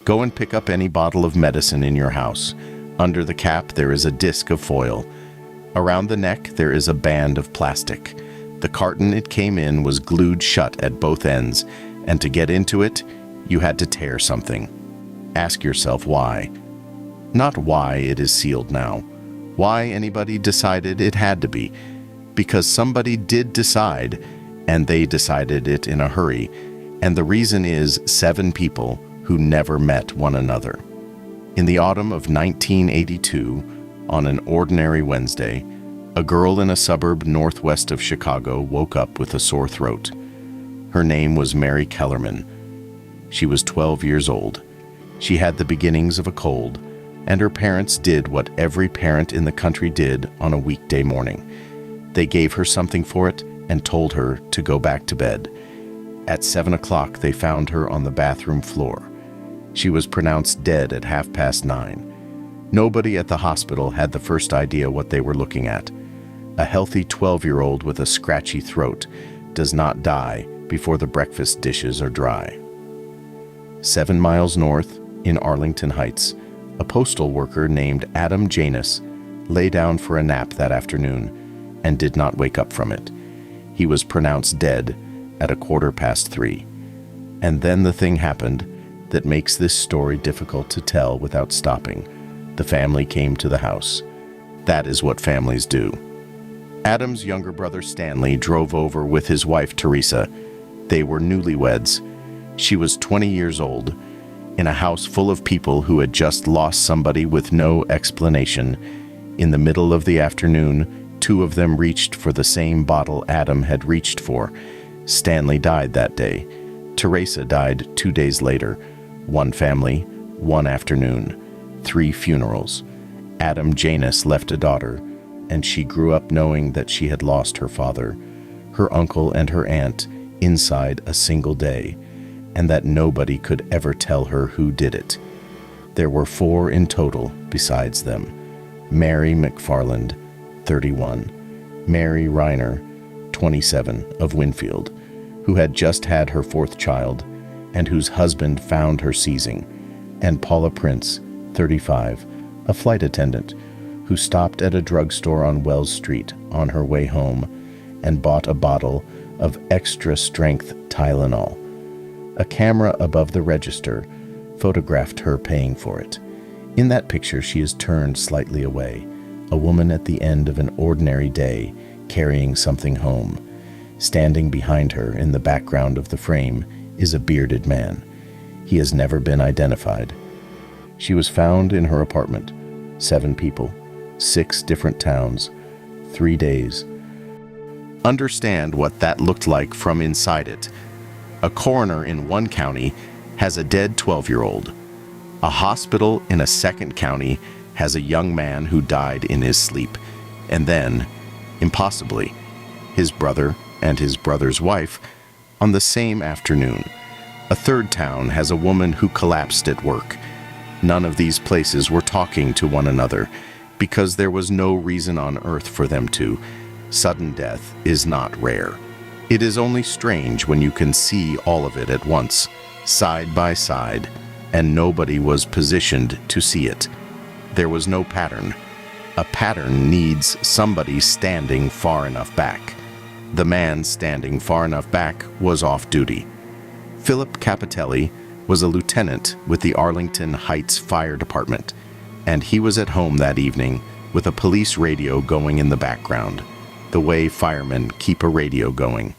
Go and pick up any bottle of medicine in your house. Under the cap, there is a disc of foil. Around the neck, there is a band of plastic. The carton it came in was glued shut at both ends, and to get into it, you had to tear something. Ask yourself why. Not why it is sealed now. Why anybody decided it had to be. Because somebody did decide, and they decided it in a hurry, and the reason is 7 people who never met one another. In the autumn of 1982, on an ordinary Wednesday, a girl in a suburb northwest of Chicago woke up with a sore throat. Her name was Mary Kellerman. She was 12 years old. She had the beginnings of a cold, and her parents did what every parent in the country did on a weekday morning. They gave her something for it and told her to go back to bed. At 7 o'clock, they found her on the bathroom floor. She was pronounced dead at 9:30. Nobody at the hospital had the first idea what they were looking at. A healthy 12-year-old with a scratchy throat does not die before the breakfast dishes are dry. 7 miles north, in Arlington Heights, a postal worker named Adam Janus lay down for a nap that afternoon and did not wake up from it. He was pronounced dead at 3:15. And then the thing happened that makes this story difficult to tell without stopping. The family came to the house. That is what families do. Adam's younger brother Stanley drove over with his wife Theresa. They were newlyweds. She was 20 years old. In a house full of people who had just lost somebody with no explanation, in the middle of the afternoon, 2 of them reached for the same bottle Adam had reached for. Stanley died that day. Theresa died 2 days later. 1 family, 1 afternoon, 3 funerals. Adam Janus left a daughter, and she grew up knowing that she had lost her father, her uncle and her aunt inside a single day, and that nobody could ever tell her who did it. There were 4 in total besides them. Mary McFarland, 31, Mary Reiner, 27, of Winfield, who had just had her 4th child, and whose husband found her seizing, and Paula Prince, 35, a flight attendant, who stopped at a drugstore on Wells Street on her way home and bought a bottle of Extra-Strength Tylenol. A camera above the register photographed her paying for it. In that picture, she is turned slightly away, a woman at the end of an ordinary day carrying something home. Standing behind her in the background of the frame is a bearded man. He has never been identified. She was found in her apartment. 7 people, 6 different towns, 3 days. Understand what that looked like from inside it. A coroner in one county has a dead 12-year-old. A hospital in a second county has a young man who died in his sleep. And then, impossibly, his brother and his brother's wife on the same afternoon. A third town has a woman who collapsed at work. None of these places were talking to one another because there was no reason on earth for them to. Sudden death is not rare. It is only strange when you can see all of it at once, side by side, and nobody was positioned to see it. There was no pattern. A pattern needs somebody standing far enough back. The man standing far enough back was off duty. Philip Capitelli was a lieutenant with the Arlington Heights Fire Department, and he was at home that evening with a police radio going in the background, the way firemen keep a radio going.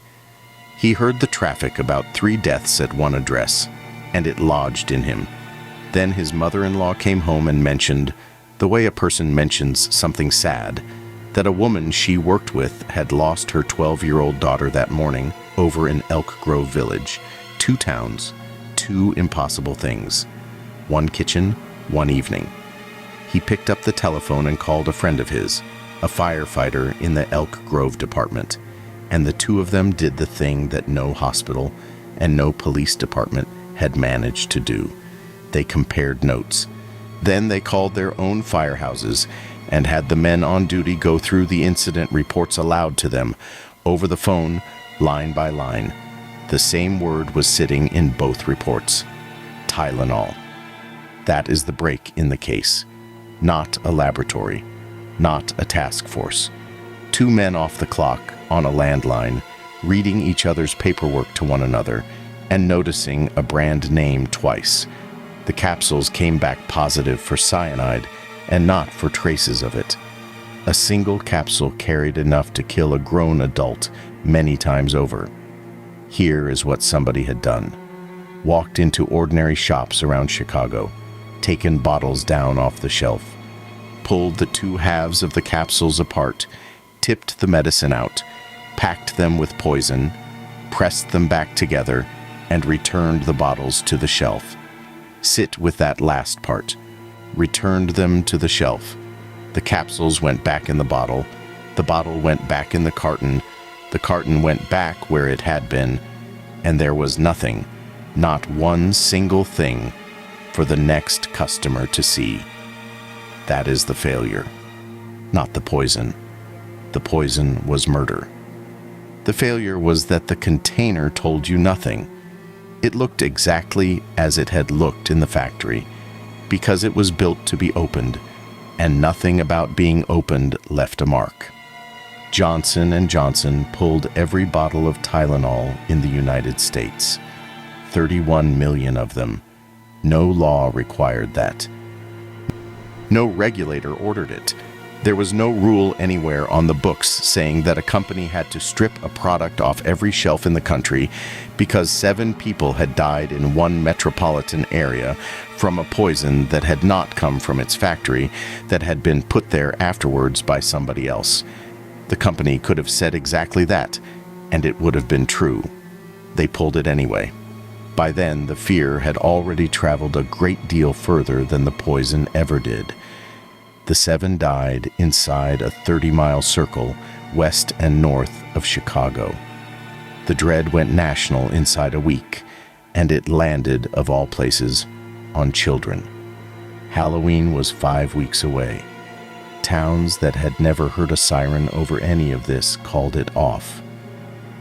He heard the traffic about 3 deaths at one address, and it lodged in him. Then his mother-in-law came home and mentioned, the way a person mentions something sad, that a woman she worked with had lost her 12-year-old daughter that morning over in Elk Grove Village. 2 towns, 2 impossible things. 1 kitchen, 1 evening. He picked up the telephone and called a friend of his, a firefighter in the Elk Grove department, and the 2 of them did the thing that no hospital and no police department had managed to do. They compared notes. Then they called their own firehouses and had the men on duty go through the incident reports aloud to them, over the phone, line by line. The same word was sitting in both reports: Tylenol. That is the break in the case. Not a laboratory, not a task force. Two men off the clock on a landline, reading each other's paperwork to one another and noticing a brand name twice. The capsules came back positive for cyanide and not for traces of it. A single capsule carried enough to kill a grown adult many times over. Here is what somebody had done. Walked into ordinary shops around Chicago, taken bottles down off the shelf, pulled the two halves of the capsules apart, tipped the medicine out, packed them with poison, pressed them back together, and returned the bottles to the shelf. Sit with that last part. Returned them to the shelf. The capsules went back in the bottle went back in the carton went back where it had been, and there was nothing, not one single thing, for the next customer to see. That is the failure, not the poison. The poison was murder. The failure was that the container told you nothing. It looked exactly as it had looked in the factory, because it was built to be opened, and nothing about being opened left a mark. Johnson & Johnson pulled every bottle of Tylenol in the United States. 31 million of them. No law required that. No regulator ordered it. There was no rule anywhere on the books saying that a company had to strip a product off every shelf in the country because 7 people had died in one metropolitan area from a poison that had not come from its factory, that had been put there afterwards by somebody else. The company could have said exactly that, and it would have been true. They pulled it anyway. By then, the fear had already traveled a great deal further than the poison ever did. The 7 died inside a 30-mile circle west and north of Chicago. The dread went national inside a week, and it landed, of all places, on children. Halloween was 5 weeks away. Towns that had never heard a siren over any of this called it off.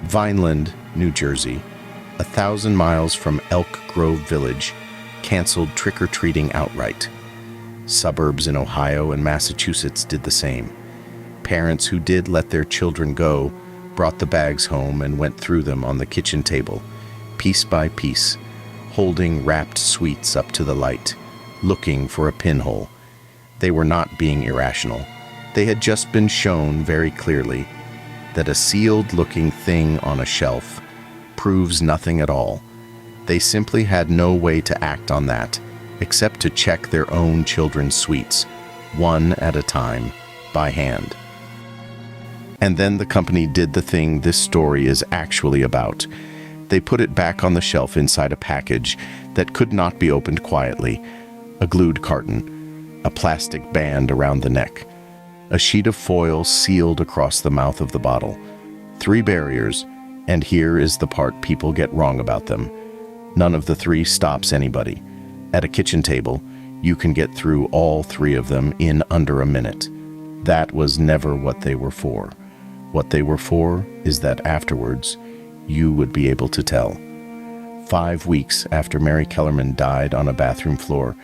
Vineland, New Jersey, 1,000 miles from Elk Grove Village, canceled trick-or-treating outright. Suburbs in Ohio and Massachusetts did the same. Parents who did let their children go brought the bags home and went through them on the kitchen table, piece by piece, holding wrapped sweets up to the light, looking for a pinhole. They were not being irrational. They had just been shown very clearly that a sealed-looking thing on a shelf proves nothing at all. They simply had no way to act on that, except to check their own children's sweets, one at a time, by hand. And then the company did the thing this story is actually about. They put it back on the shelf inside a package that could not be opened quietly, a glued carton, a plastic band around the neck, a sheet of foil sealed across the mouth of the bottle. 3 barriers, and here is the part people get wrong about them. None of the 3 stops anybody. At a kitchen table, you can get through all 3 of them in under a minute. That was never what they were for. What they were for is that afterwards, you would be able to tell. 5 weeks after Mary Kellerman died on a bathroom floor,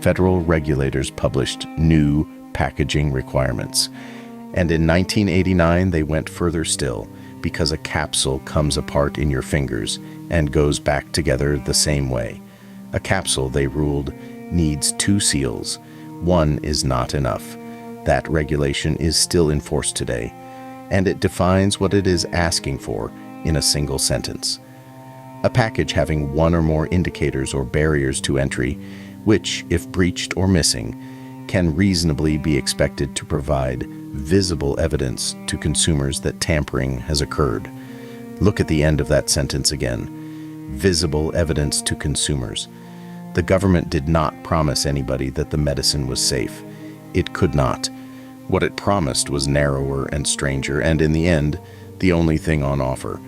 federal regulators published new packaging requirements. And in 1989, they went further still, because a capsule comes apart in your fingers and goes back together the same way. A capsule, they ruled, needs 2 seals. 1 is not enough. That regulation is still in force today, and it defines what it is asking for in a single sentence. A package having 1 or more indicators or barriers to entry, which, if breached or missing, can reasonably be expected to provide visible evidence to consumers that tampering has occurred. Look at the end of that sentence again. Visible evidence to consumers. The government did not promise anybody that the medicine was safe. It could not. What it promised was narrower and stranger, and in the end, the only thing on offer.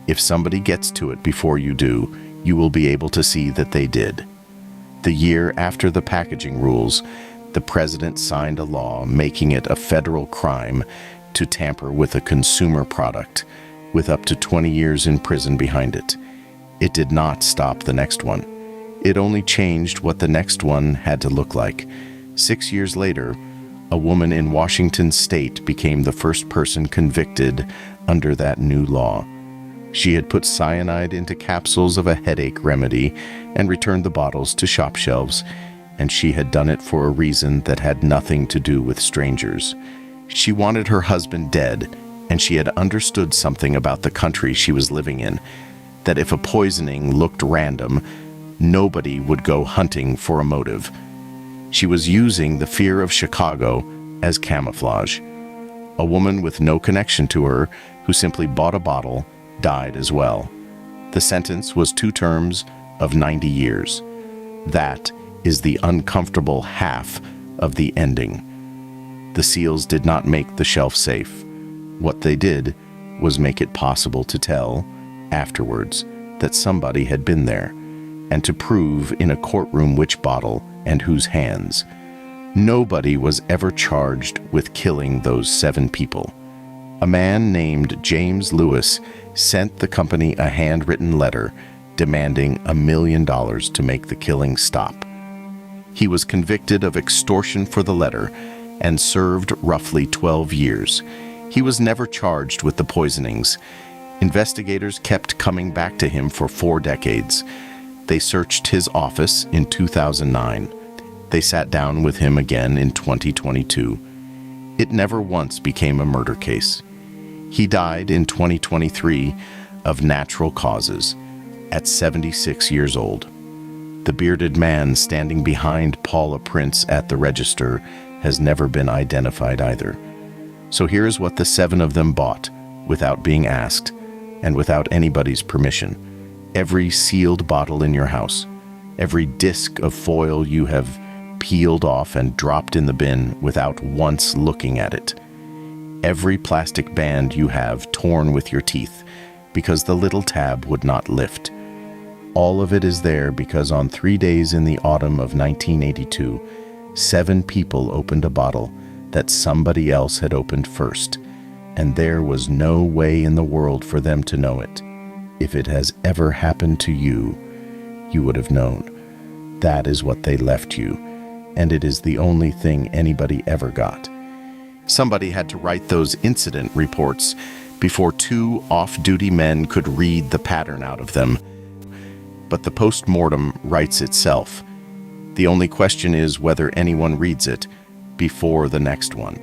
If somebody gets to it before you do, you will be able to see that they did. The year after the packaging rules, the president signed a law making it a federal crime to tamper with a consumer product, with up to 20 years in prison behind it. It did not stop the next one. It only changed what the next one had to look like. 6 years later, a woman in Washington state became the first person convicted under that new law. She had put cyanide into capsules of a headache remedy and returned the bottles to shop shelves, and she had done it for a reason that had nothing to do with strangers. She wanted her husband dead, and she had understood something about the country she was living in, that if a poisoning looked random, nobody would go hunting for a motive. She was using the fear of Chicago as camouflage. A woman with no connection to her, who simply bought a bottle, died as well. The sentence was 2 terms of 90 years. That is the uncomfortable half of the ending. The seals did not make the shelf safe. What they did was make it possible to tell, afterwards, that somebody had been there, and to prove in a courtroom which bottle and whose hands. Nobody was ever charged with killing those 7 people. A man named James Lewis sent the company a handwritten letter demanding $1 million to make the killing stop. He was convicted of extortion for the letter and served roughly 12 years. He was never charged with the poisonings. Investigators kept coming back to him for 4 decades. They searched his office in 2009. They sat down with him again in 2022. It never once became a murder case. He died in 2023 of natural causes, at 76 years old. The bearded man standing behind Paula Prince at the register has never been identified either. So here's what the 7 of them bought, without being asked, and without anybody's permission. Every sealed bottle in your house, every disc of foil you have peeled off and dropped in the bin without once looking at it. Every plastic band you have torn with your teeth because the little tab would not lift. All of it is there because on 3 days in the autumn of 1982, 7 people opened a bottle that somebody else had opened first, and there was no way in the world for them to know it. If it has ever happened to you, you would have known. That is what they left you, and it is the only thing anybody ever got. Somebody had to write those incident reports before 2 off-duty men could read the pattern out of them. But the postmortem writes itself. The only question is whether anyone reads it before the next one.